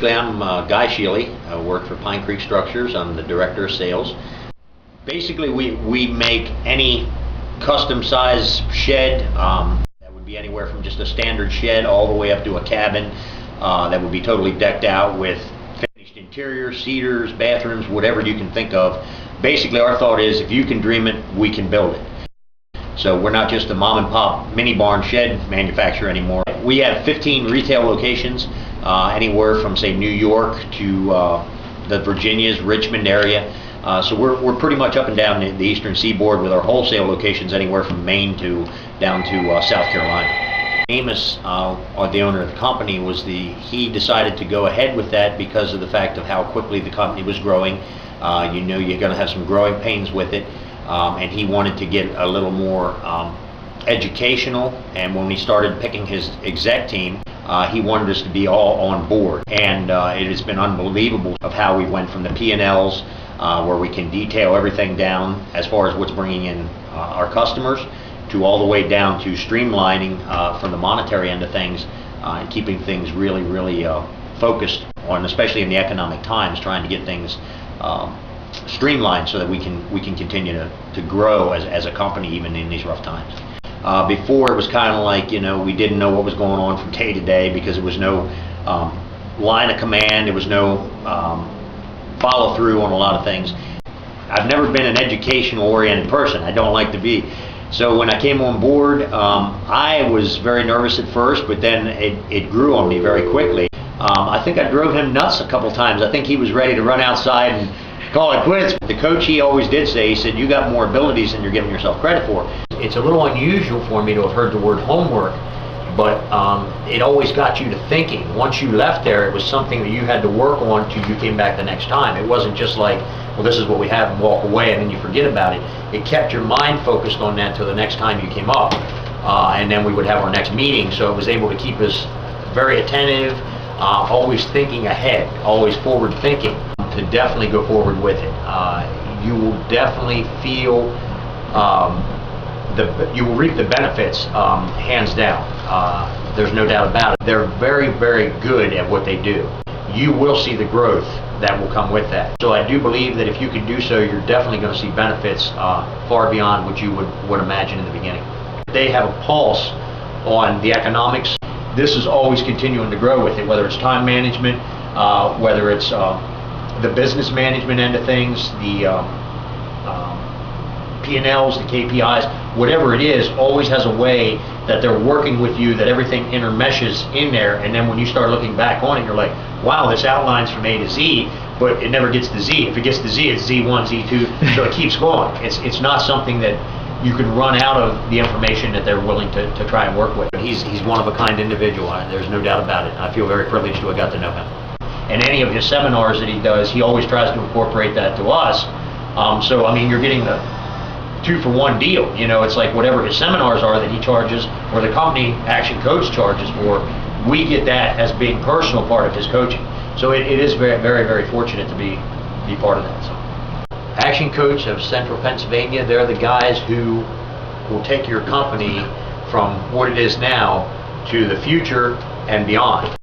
I'm Guy Sheely. I work for Pine Creek Structures. I'm the Director of Sales. Basically, we make any custom size shed. That would be anywhere from just a standard shed all the way up to a cabin that would be totally decked out with finished interiors, cedars, bathrooms, whatever you can think of. Basically, our thought is if you can dream it, we can build it. So we're not just a mom and pop mini barn shed manufacturer anymore. We have 15 retail locations, anywhere from say New York to the Virginias, Richmond area. So we're pretty much up and down the eastern seaboard with our wholesale locations anywhere from Maine to down to South Carolina. Amos, the owner of the company, he decided to go ahead with that because of the fact of how quickly the company was growing. You know you're going to have some growing pains with it. And he wanted to get a little more educational, and when we started picking his exec team, he wanted us to be all on board, and it has been unbelievable of how we went from the P&Ls where we can detail everything down as far as what's bringing in our customers, to all the way down to streamlining from the monetary end of things and keeping things really focused on, especially in the economic times, trying to get things streamlined so that we can continue to grow as a company even in these rough times. Before it was kind of like, we didn't know what was going on from day to day because there was no line of command, there was no follow through on a lot of things. I've never been an educational oriented person. I don't like to be. So when I came on board, I was very nervous at first, but then it grew on me very quickly. I think I drove him nuts a couple times. I think he was ready to run outside and call it quits. The coach, he always did say, he said, you got more abilities than you're giving yourself credit for. It's a little unusual for me to have heard the word homework, but it always got you to thinking. Once you left there, it was something that you had to work on till you came back the next time. It wasn't just like, well, this is what we have and walk away and then you forget about it. It kept your mind focused on that till the next time you came up. And then we would have our next meeting, so it was able to keep us very attentive, always thinking ahead, always forward thinking. To definitely go forward with it. You will definitely feel you will reap the benefits, hands down. There's no doubt about it. They're very good at what they do. You will see the growth that will come with that. So I do believe that if you can do so, you're definitely going to see benefits far beyond what you would imagine in the beginning. They have a pulse on the economics. This is always continuing to grow with it, whether it's time management, whether it's the business management end of things, the P&Ls, the KPIs, whatever it is, always has a way that they're working with you, that everything intermeshes in there, and then when you start looking back on it, you're like, wow, this outlines from A to Z, but it never gets to Z. If it gets to Z, it's Z1, Z2, so it keeps going. It's not something that you can run out of the information that they're willing to try and work with. He's one of a kind individual, there's no doubt about it. I feel very privileged to have got to know him. And any of his seminars that he does, he always tries to incorporate that to us. So, I mean, you're getting the 2-for-1 deal. It's like whatever his seminars are that he charges, or the company ActionCOACH charges for, we get that as being personal part of his coaching. So it is very fortunate to be part of that. So, ActionCOACH of Central Pennsylvania, they're the guys who will take your company from what it is now to the future and beyond.